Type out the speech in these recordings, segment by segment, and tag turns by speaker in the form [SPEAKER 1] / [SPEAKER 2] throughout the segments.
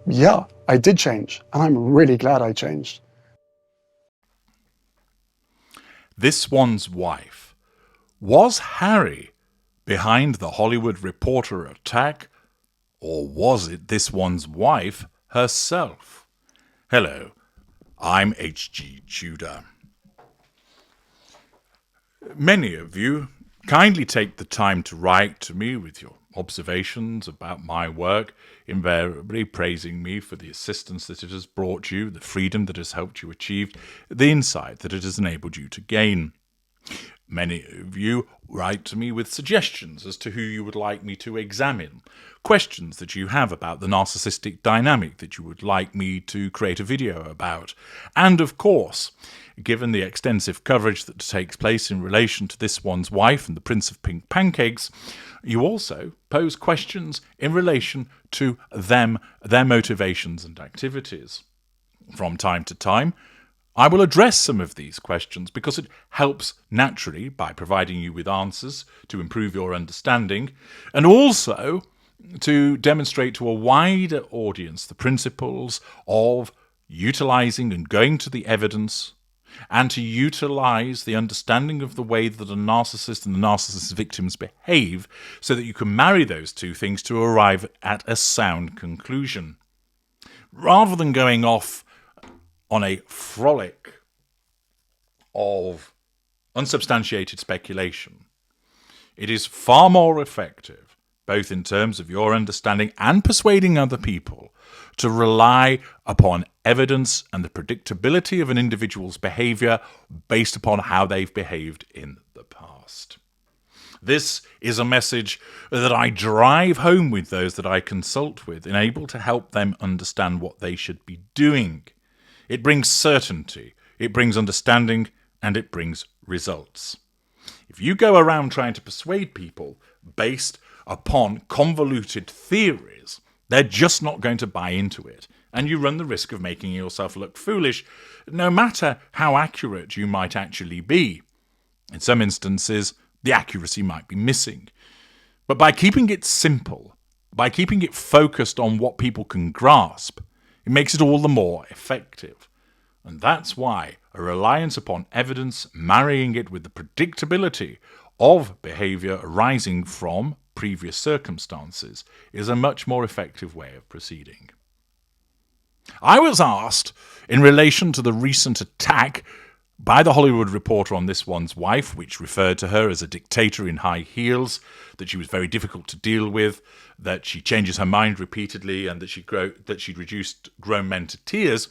[SPEAKER 1] Yeah, I did change, and I'm really glad I changed.
[SPEAKER 2] This one's wife. Was Harry behind the Hollywood Reporter attack, or was it this one's wife herself? Hello, I'm H.G. Tudor. Many of you kindly take the time to write to me with your observations about my work, invariably praising me for the assistance that it has brought you, the freedom that has helped you achieve, the insight that it has enabled you to gain. Many of you write to me with suggestions as to who you would like me to examine, questions that you have about the narcissistic dynamic that you would like me to create a video about. And of course, given the extensive coverage that takes place in relation to this one's wife and the Prince of Pink Pancakes, you also pose questions in relation to them, their motivations and activities. From time to time, I will address some of these questions because it helps naturally by providing you with answers to improve your understanding, and also to demonstrate to a wider audience the principles of utilizing and going to the evidence, and to utilize the understanding of the way that a narcissist and the narcissist's victims behave so that you can marry those two things to arrive at a sound conclusion. Rather than going off on a frolic of unsubstantiated speculation, it is far more effective, both in terms of your understanding and persuading other people, to rely upon evidence and the predictability of an individual's behavior based upon how they've behaved in the past. This is a message that I drive home with those that I consult with, and able to help them understand what they should be doing. It brings certainty, it brings understanding, and it brings results. If you go around trying to persuade people based upon convoluted theories, they're just not going to buy into it, and you run the risk of making yourself look foolish, no matter how accurate you might actually be. In some instances, the accuracy might be missing. But by keeping it simple, by keeping it focused on what people can grasp, it makes it all the more effective. And that's why a reliance upon evidence, marrying it with the predictability of behavior arising from previous circumstances, is a much more effective way of proceeding. I was asked, in relation to the recent attack by the Hollywood Reporter on this one's wife, which referred to her as a dictator in high heels, that she was very difficult to deal with, that she changes her mind repeatedly, and that she'd reduced grown men to tears,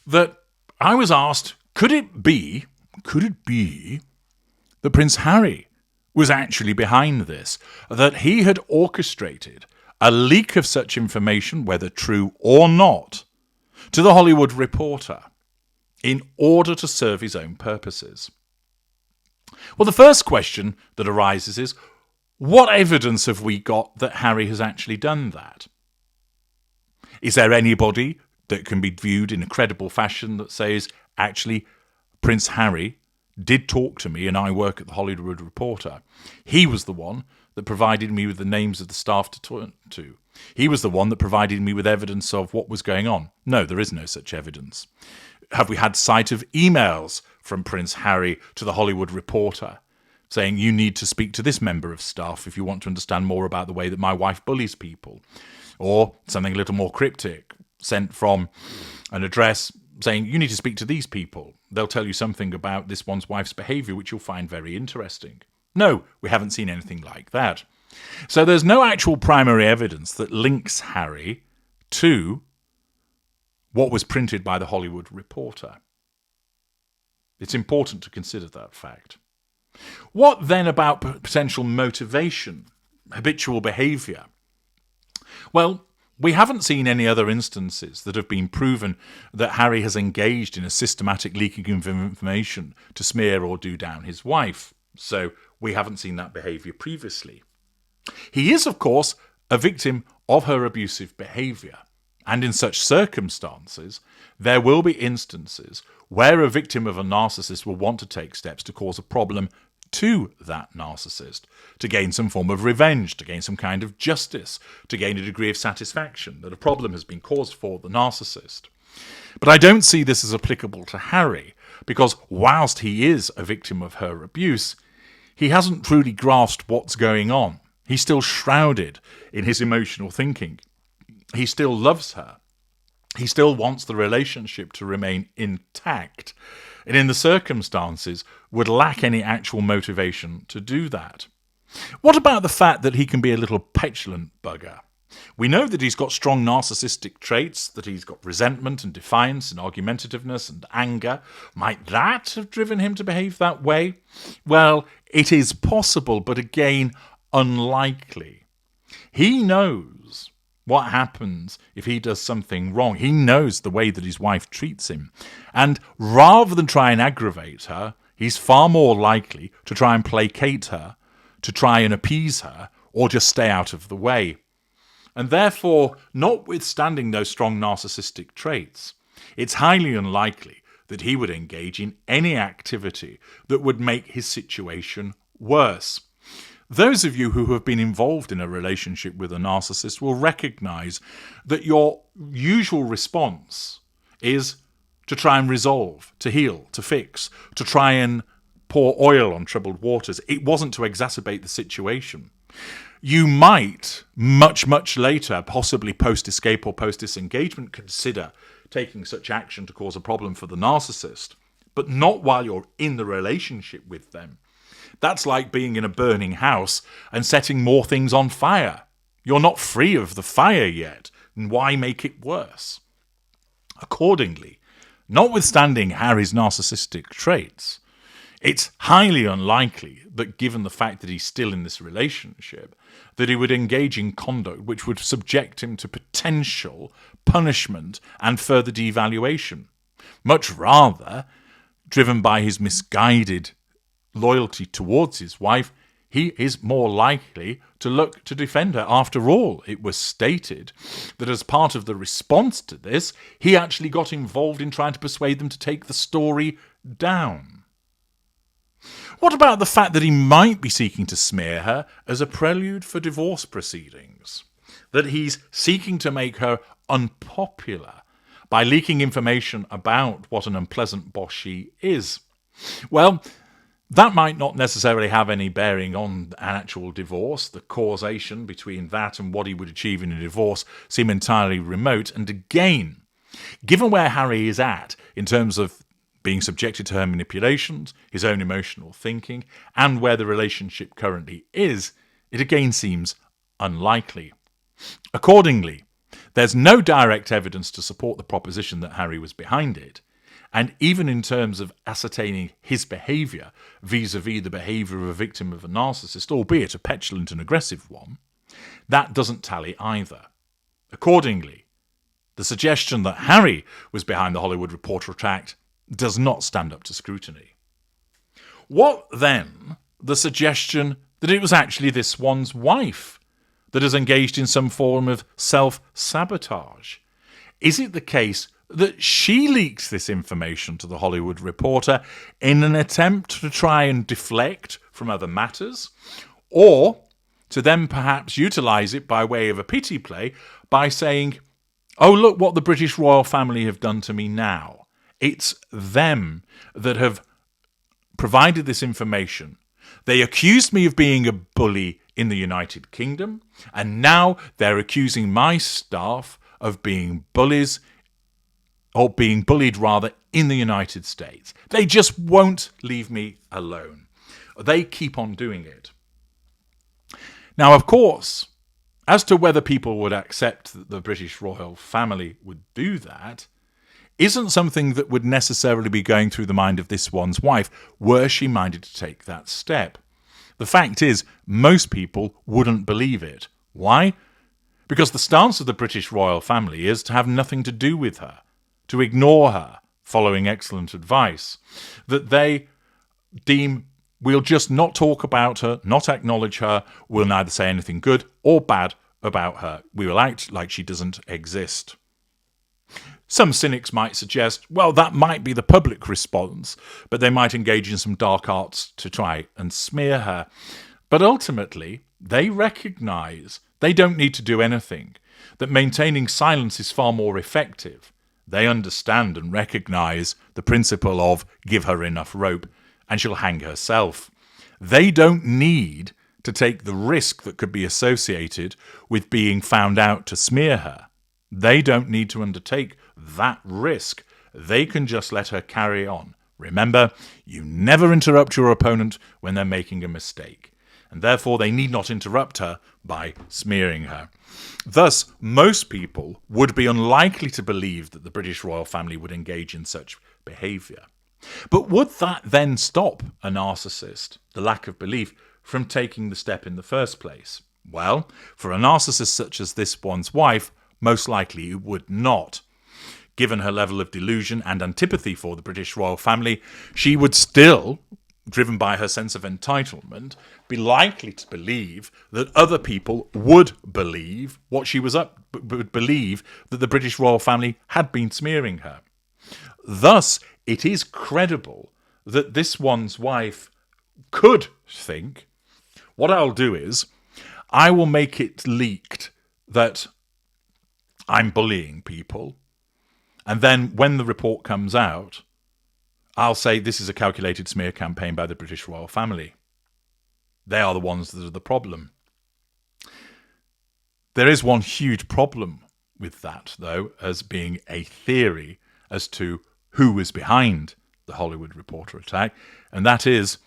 [SPEAKER 2] that I was asked, could it be that Prince Harry was actually behind this, that he had orchestrated a leak of such information, whether true or not, to the Hollywood Reporter in order to serve his own purposes? Well, the first question that arises is, what evidence have we got that Harry has actually done that? Is there anybody that can be viewed in a credible fashion that says, actually, Prince Harry did talk to me and I work at the Hollywood Reporter? He was the one that provided me with the names of the staff to talk to. He was the one that provided me with evidence of what was going on. No, there is no such evidence. Have we had sight of emails from Prince Harry to the Hollywood Reporter saying, you need to speak to this member of staff if you want to understand more about the way that my wife bullies people? Or something a little more cryptic, sent from an address saying, you need to speak to these people. They'll tell you something about this one's wife's behavior, which you'll find very interesting. No, we haven't seen anything like that. So there's no actual primary evidence that links Harry to what was printed by the Hollywood Reporter. It's important to consider that fact. What then about potential motivation, habitual behavior? Well, we haven't seen any other instances that have been proven that Harry has engaged in a systematic leaking of information to smear or do down his wife. So we haven't seen that behavior previously. He is, of course, a victim of her abusive behavior. And in such circumstances, there will be instances where a victim of a narcissist will want to take steps to cause a problem to that narcissist, to gain some form of revenge, to gain some kind of justice, to gain a degree of satisfaction that a problem has been caused for the narcissist. But I don't see this as applicable to Harry, because whilst he is a victim of her abuse, he hasn't truly grasped what's going on. He's still shrouded in his emotional thinking. He still loves her. He still wants the relationship to remain intact, and in the circumstances would lack any actual motivation to do that. What about the fact that he can be a little petulant bugger? We know that he's got strong narcissistic traits, that he's got resentment and defiance and argumentativeness and anger. Might that have driven him to behave that way? Well, it is possible, but again, unlikely. He knows what happens if he does something wrong. He knows the way that his wife treats him. And rather than try and aggravate her, he's far more likely to try and placate her, to try and appease her, or just stay out of the way. And therefore, notwithstanding those strong narcissistic traits, it's highly unlikely that he would engage in any activity that would make his situation worse. Those of you who have been involved in a relationship with a narcissist will recognize that your usual response is to try and resolve, to heal, to fix, to try and pour oil on troubled waters. It wasn't to exacerbate the situation. You might, much, much later, possibly post-escape or post-disengagement, consider taking such action to cause a problem for the narcissist, but not while you're in the relationship with them. That's like being in a burning house and setting more things on fire. You're not free of the fire yet, and why make it worse? Accordingly, notwithstanding Harry's narcissistic traits, it's highly unlikely that, given the fact that he's still in this relationship, that he would engage in conduct which would subject him to potential punishment and further devaluation. Much rather, driven by his misguided loyalty towards his wife, he is more likely to look to defend her. After all, it was stated that as part of the response to this, he actually got involved in trying to persuade them to take the story down. What about the fact that he might be seeking to smear her as a prelude for divorce proceedings? That he's seeking to make her unpopular by leaking information about what an unpleasant boss she is? Well, that might not necessarily have any bearing on an actual divorce. The causation between that and what he would achieve in a divorce seem entirely remote. And again, given where Harry is at in terms of being subjected to her manipulations, his own emotional thinking, and where the relationship currently is, it again seems unlikely. Accordingly, there's no direct evidence to support the proposition that Harry was behind it, and even in terms of ascertaining his behaviour vis-à-vis the behaviour of a victim of a narcissist, albeit a petulant and aggressive one, that doesn't tally either. Accordingly, the suggestion that Harry was behind the Hollywood Reporter attack does not stand up to scrutiny. What then the suggestion that it was actually this one's wife that has engaged in some form of self-sabotage? Is it the case that she leaked this information to the Hollywood Reporter in an attempt to try and deflect from other matters, or to then perhaps utilise it by way of a pity play by saying, "Oh, look what the British royal family have done to me now. It's them that have provided this information. They accused me of being a bully in the United Kingdom, and now they're accusing my staff of being bullies, or being bullied rather, in the United States. They just won't leave me alone. They keep on doing it." Now, of course, as to whether people would accept that the British royal family would do that isn't something that would necessarily be going through the mind of this one's wife, were she minded to take that step. The fact is, most people wouldn't believe it. Why? Because the stance of the British royal family is to have nothing to do with her, to ignore her, following excellent advice, that they deem we'll just not talk about her, not acknowledge her, we'll neither say anything good or bad about her. We will act like she doesn't exist. Some cynics might suggest, well, that might be the public response, but they might engage in some dark arts to try and smear her. But ultimately, they recognise they don't need to do anything, that maintaining silence is far more effective. They understand and recognise the principle of give her enough rope and she'll hang herself. They don't need to take the risk that could be associated with being found out to smear her. They don't need to undertake that risk. They can just let her carry on. Remember, you never interrupt your opponent when they're making a mistake, and therefore they need not interrupt her by smearing her. Thus, most people would be unlikely to believe that the British royal family would engage in such behaviour. But would that then stop a narcissist, the lack of belief, from taking the step in the first place? Well, for a narcissist such as this one's wife, most likely it would not. Given her level of delusion and antipathy for the British royal family, she would still, driven by her sense of entitlement, be likely to believe that other people would believe what she was would believe that the British royal family had been smearing her. Thus, it is credible that this one's wife could think, what I'll do is, I will make it leaked that I'm bullying people, and then when the report comes out, I'll say this is a calculated smear campaign by the British royal family. They are the ones that are the problem. There is one huge problem with that, though, as being a theory as to who was behind the Hollywood Reporter attack, and that is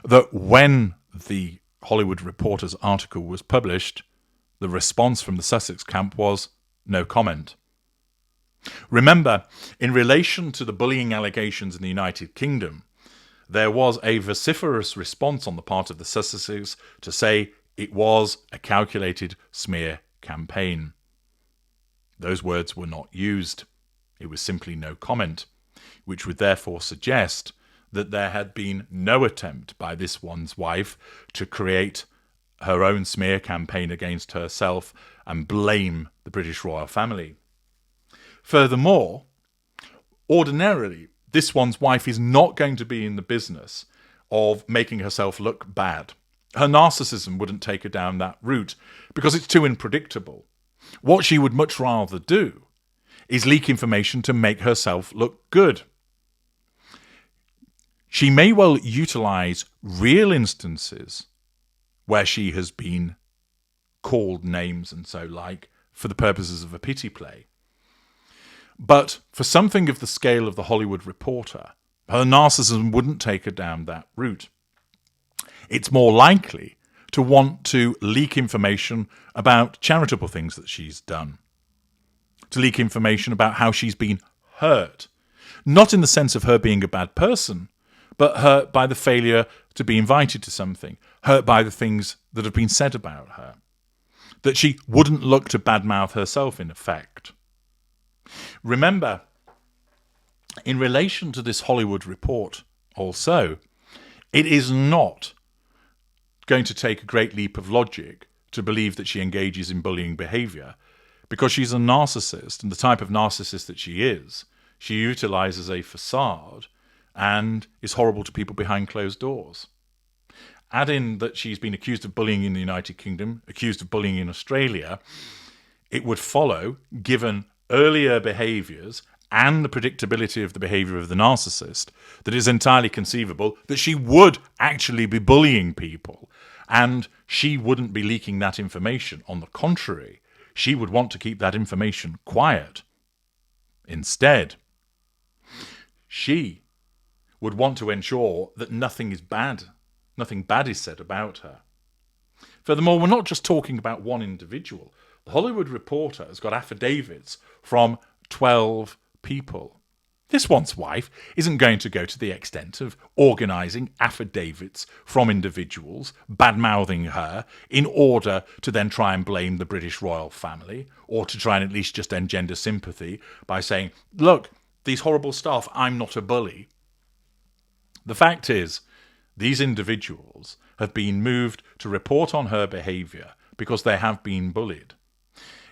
[SPEAKER 2] that when the Hollywood Reporter's article was published, the response from the Sussex camp was no comment. Remember, in relation to the bullying allegations in the United Kingdom, there was a vociferous response on the part of the Sussexes to say it was a calculated smear campaign. Those words were not used. It was simply no comment, which would therefore suggest that there had been no attempt by this one's wife to create her own smear campaign against herself and blame the British royal family. Furthermore, ordinarily, this one's wife is not going to be in the business of making herself look bad. Her narcissism wouldn't take her down that route because it's too unpredictable. What she would much rather do is leak information to make herself look good. She may well utilise real instances where she has been called names and so like for the purposes of a pity play. But for something of the scale of the Hollywood Reporter, her narcissism wouldn't take her down that route. It's more likely to want to leak information about charitable things that she's done, to leak information about how she's been hurt, not in the sense of her being a bad person, but hurt by the failure to be invited to something, hurt by the things that have been said about her, that she wouldn't look to badmouth herself in effect. Remember, in relation to this Hollywood report also, it is not going to take a great leap of logic to believe that she engages in bullying behaviour, because she's a narcissist, and the type of narcissist that she is, she utilises a facade and is horrible to people behind closed doors. Add in that she's been accused of bullying in the United Kingdom, accused of bullying in Australia, it would follow, given earlier behaviours and the predictability of the behaviour of the narcissist, that it's entirely conceivable that she would actually be bullying people, and she wouldn't be leaking that information. On the contrary, she would want to keep that information quiet. Instead, she would want to ensure that nothing bad is said about her. Furthermore, we're not just talking about one individual. The Hollywood Reporter has got affidavits from 12 people. This one's wife isn't going to go to the extent of organising affidavits from individuals, bad-mouthing her, in order to then try and blame the British royal family, or to try and at least just engender sympathy by saying, look, these horrible staff, I'm not a bully. The fact is, these individuals have been moved to report on her behaviour because they have been bullied.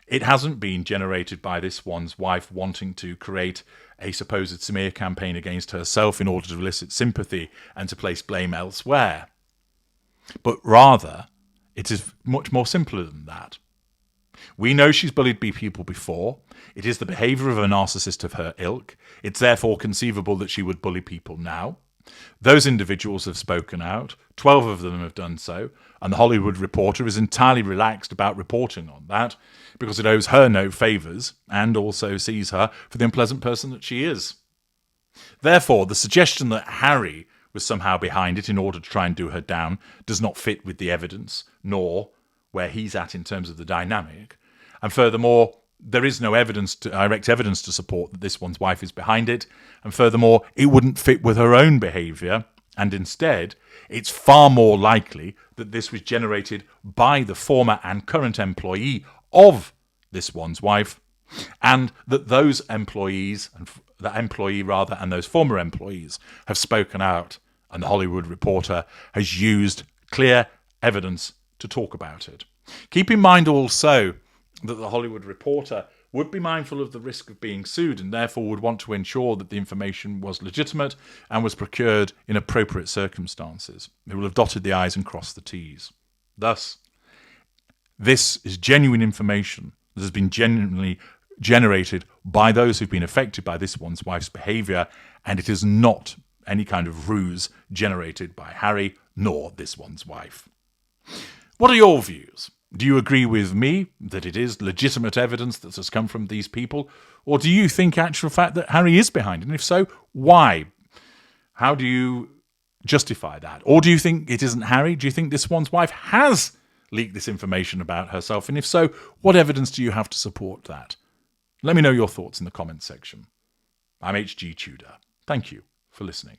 [SPEAKER 2] It hasn't been generated by this one's wife wanting to create a supposed smear campaign against herself in order to elicit sympathy and to place blame elsewhere. But rather, it is much more simpler than that. We know she's bullied people before. It is the behaviour of a narcissist of her ilk. It's therefore conceivable that she would bully people now. Those individuals have spoken out. 12 of them have done so. And the Hollywood Reporter is entirely relaxed about reporting on that because it owes her no favours and also sees her for the unpleasant person that she is. Therefore, the suggestion that Harry was somehow behind it in order to try and do her down does not fit with the evidence, nor where he's at in terms of the dynamic. And furthermore, there is no direct evidence to support that this one's wife is behind it. And furthermore, it wouldn't fit with her own behaviour. And instead, it's far more likely that this was generated by the former and current employee of this one's wife, and that those employees, and and those former employees have spoken out, and the Hollywood Reporter has used clear evidence to talk about it. Keep in mind also that the Hollywood Reporter would be mindful of the risk of being sued and therefore would want to ensure that the information was legitimate and was procured in appropriate circumstances. It will have dotted the I's and crossed the T's. Thus, this is genuine information that has been genuinely generated by those who've been affected by this one's wife's behaviour, and it is not any kind of ruse generated by Harry nor this one's wife. What are your views? Do you agree with me that it is legitimate evidence that has come from these people? Or do you think, actual fact, that Harry is behind it? And if so, why? How do you justify that? Or do you think it isn't Harry? Do you think this one's wife has leaked this information about herself? And if so, what evidence do you have to support that? Let me know your thoughts in the comments section. I'm HG Tudor. Thank you for listening.